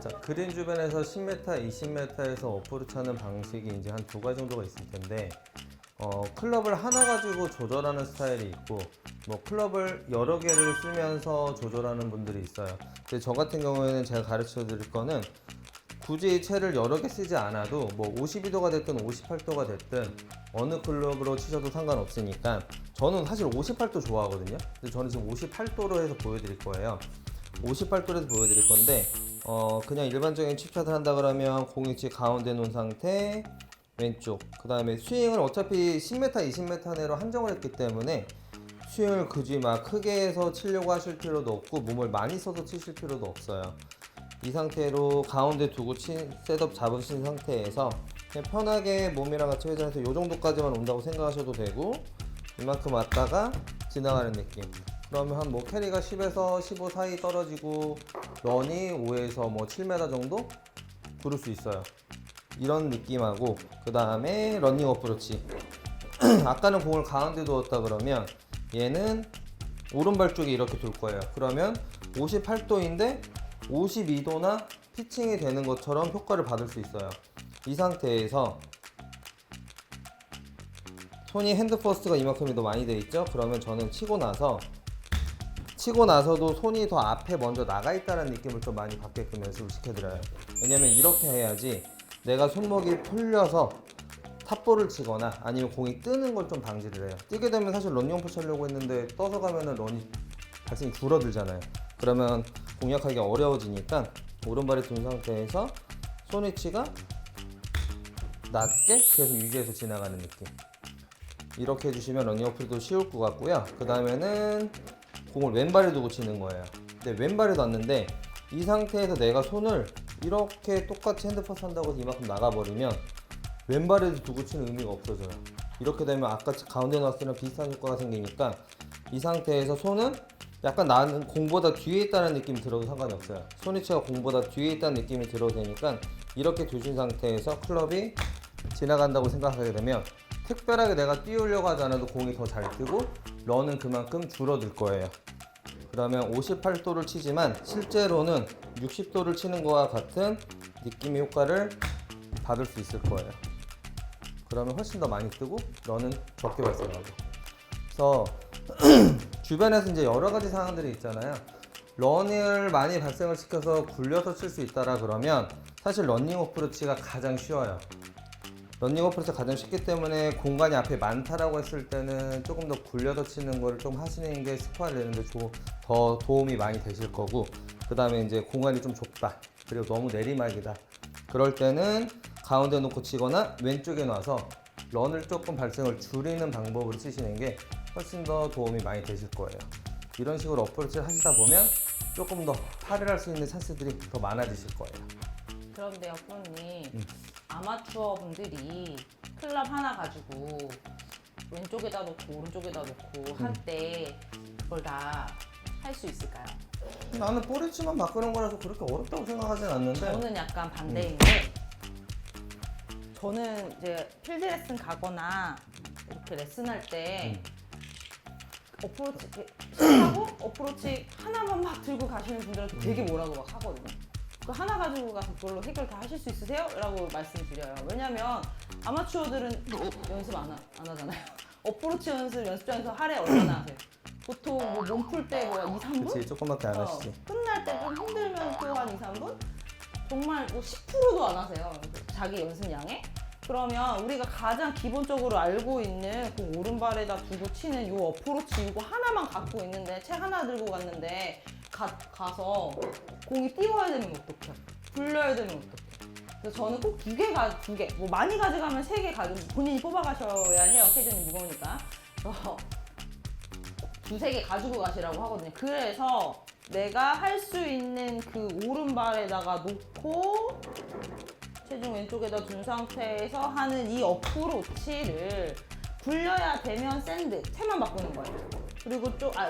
자, 그린 주변에서 10m, 20m에서 어프로치 하는 방식이 이제 한 두 가지 정도가 있을 텐데, 클럽을 하나 가지고 조절하는 스타일이 있고, 뭐 클럽을 여러 개를 쓰면서 조절하는 분들이 있어요. 근데 저 같은 경우에는 제가 가르쳐 드릴 거는 굳이 채를 여러 개 쓰지 않아도 뭐 52도가 됐든 58도가 됐든 어느 클럽으로 치셔도 상관없으니까, 저는 사실 58도 좋아하거든요. 근데 저는 지금 58도로 해서 보여드릴 거예요. 58도로 해서 보여드릴 건데, 그냥 일반적인 칩샷을 한다 그러면 공이치 가운데 놓은 상태, 왼쪽, 그 다음에 스윙을 어차피 10m, 20m 내로 한정을 했기 때문에 스윙을 굳이 막 크게 해서 치려고 하실 필요도 없고 몸을 많이 써서 치실 필요도 없어요. 이 상태로 가운데 두고 셋업 잡으신 상태에서 그냥 편하게 몸이랑 같이 회전해서 이 정도까지만 온다고 생각하셔도 되고, 이만큼 왔다가 지나가는 느낌. 그러면 한 뭐 캐리가 10에서 15 사이 떨어지고 런이 5에서 뭐 7m 정도 부를 수 있어요. 이런 느낌하고, 그 다음에 러닝 어프로치. 아까는 공을 가운데 두었다 그러면 얘는 오른발 쪽에 이렇게 돌 거예요. 그러면 58도인데 52도나 피칭이 되는 것처럼 효과를 받을 수 있어요. 이 상태에서 손이 핸드 퍼스트가 이만큼이 더 많이 돼 있죠. 그러면 저는 치고 나서도 손이 더 앞에 먼저 나가 있다는 느낌을 좀 많이 받게끔 연습을 시켜드려요. 왜냐면 이렇게 해야지 내가 손목이 풀려서 탑볼을 치거나 아니면 공이 뜨는 걸 좀 방지를 해요. 뛰게 되면 사실 런닝 어프로치 하려고 했는데 떠서 가면은 런이 발생이 줄어들잖아요. 그러면 공략하기 어려워지니까 오른발이 둔 상태에서 손 위치가 낮게 계속 유지해서 지나가는 느낌. 이렇게 해주시면 러닝 어프로치도 쉬울 것 같고요. 그 다음에는 공을 왼발에 두고 치는 거예요. 근데 왼발에 놨는데 이 상태에서 내가 손을 이렇게 똑같이 핸드퍼스 한다고 해서 이만큼 나가버리면 왼발에도 두고 치는 의미가 없어져요. 이렇게 되면 아까 가운데 놨을 때랑 비슷한 효과가 생기니까 이 상태에서 손은 약간 나는 공보다 뒤에 있다는 느낌이 들어도 상관이 없어요. 손 위치가 공보다 뒤에 있다는 느낌이 들어도 되니까 이렇게 두신 상태에서 클럽이 지나간다고 생각하게 되면 특별하게 내가 띄우려고 하지 않아도 공이 더 잘 뜨고 런은 그만큼 줄어들 거예요. 그러면 58도를 치지만 실제로는 60도를 치는 것과 같은 느낌의 효과를 받을 수 있을 거예요. 그러면 훨씬 더 많이 뜨고 런은 적게 발생하고. 그래서 주변에서 이제 여러 가지 상황들이 있잖아요. 런을 많이 발생을 시켜서 굴려서 칠 수 있다라 그러면 사실 러닝 어프로치가 가장 쉬워요. 러닝 어프로치가 가장 쉽기 때문에 공간이 앞에 많다라고 했을 때는 조금 더 굴려서 치는 거를 좀 하시는 게 스코어를 내는데 더 도움이 많이 되실 거고, 그 다음에 이제 공간이 좀 좁다, 그리고 너무 내리막이다, 그럴 때는 가운데 놓고 치거나 왼쪽에 놔서 런을 조금 발생을 줄이는 방법으로 치시는 게 훨씬 더 도움이 많이 되실 거예요. 이런 식으로 어프로치를 하시다 보면 조금 더 팔을 할 수 있는 찬스들이 더 많아지실 거예요. 그런데요, 프로님. 아마추어 분들이 클럽 하나 가지고 왼쪽에다 놓고 오른쪽에다 놓고 할 때 그걸 다 할 수 있을까요? 나는 볼위치만 바꾸는 거라서 그렇게 어렵다고 생각하진 않는데, 저는 약간 반대인 게, 저는 이제 필드 레슨 가거나 이렇게 레슨할 때 어프로치 하고 어프로치 하나만 막 들고 가시는 분들한테 되게 뭐라고 막 하거든요. 그 하나 가지고 가서 그걸로 해결 다 하실 수 있으세요? 라고 말씀드려요. 왜냐면 아마추어들은 연습 안 하잖아요. 어프로치 연습 연습장에서 하루에 얼마나 하세요? 보통 뭐 몸 풀 때 뭐 2, 3분? 그치, 조금밖에 안 하시지. 끝날 때 좀 힘들면 또 한 2, 3분? 정말 뭐 10%도 안 하세요. 자기 연습량에. 그러면 우리가 가장 기본적으로 알고 있는 그 오른발에다 두고 치는 요 어프로치 이거 하나만 갖고 있는데, 채 하나 들고 갔는데 가서 공이 띄워야 되면 어떡해? 굴려야 되면 어떡해? 그래서 저는 꼭 두 개, 뭐 많이 가져가면 3개 가지고 본인이 뽑아가셔야 해요. 캐전이 무거우니까. 그래서 두세 개 가지고 가시라고 하거든요. 그래서 내가 할 수 있는 그 오른발에다가 놓고 체중 왼쪽에다 둔 상태에서 하는 이 어프로치를 굴려야 되면 샌드, 채만 바꾸는 거예요. 그리고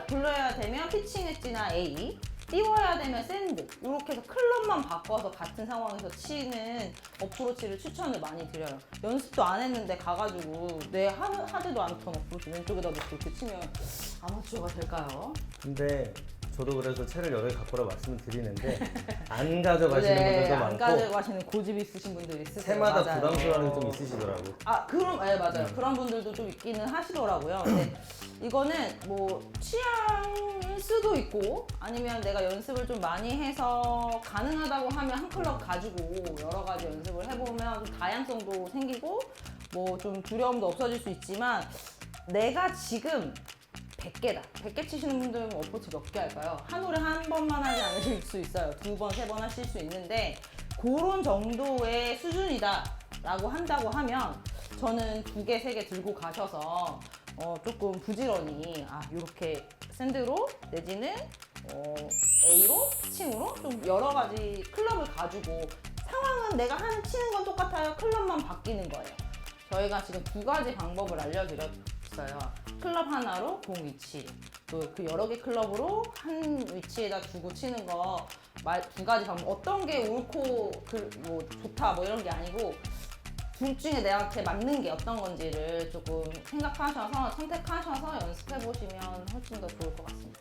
굴려야 되면 피칭 엣지나 A, 띄워야 되면 샌드, 이렇게 해서 클럽만 바꿔서 같은 상황에서 치는 어프로치를 추천을 많이 드려요. 연습도 안 했는데 가가지고 내 하지도 않던 어프로치 왼쪽에다 놓고 이렇게 치면 아마추어가 될까요? 근데 저도 그래서 채를 여러 개 갖고 오라 말씀을 드리는데 안 가져가시는 분들도 안 많고 가져가시는 고집 있으신 분들 있으세요. 채마다 맞아요. 부담스러워하는 게 좀 있으시더라고. 아, 그럼, 네, 맞아요. 그런 분들도 좀 있기는 하시더라고요. 근데 이거는 뭐 취향일 수도 있고 아니면 내가 연습을 좀 많이 해서 가능하다고 하면 한 클럽 가지고 여러 가지 연습을 해보면 좀 다양성도 생기고 뭐 좀 두려움도 없어질 수 있지만 내가 지금 100개다. 100개 치시는 분들은 어프로치 몇 개 할까요? 한 홀에 한 번만 하지 않으실 수 있어요. 두 번, 세 번 하실 수 있는데 그런 정도의 수준이다 라고 한다고 하면 저는 2개, 3개 들고 가셔서 조금 부지런히 이렇게 샌드로 내지는 A로, 피칭으로 좀 여러 가지 클럽을 가지고 상황은 내가 치는 건 똑같아요. 클럽만 바뀌는 거예요. 저희가 지금 2가지 방법을 알려드렸어요. 클럽 하나로 공 위치, 또 그 여러 개 클럽으로 한 위치에다 두고 치는 거 2가지 방법. 어떤 게 옳고 뭐 좋다 뭐 이런 게 아니고 둘 중에 내한테 맞는 게 어떤 건지를 조금 생각하셔서 선택하셔서 연습해 보시면 훨씬 더 좋을 것 같습니다.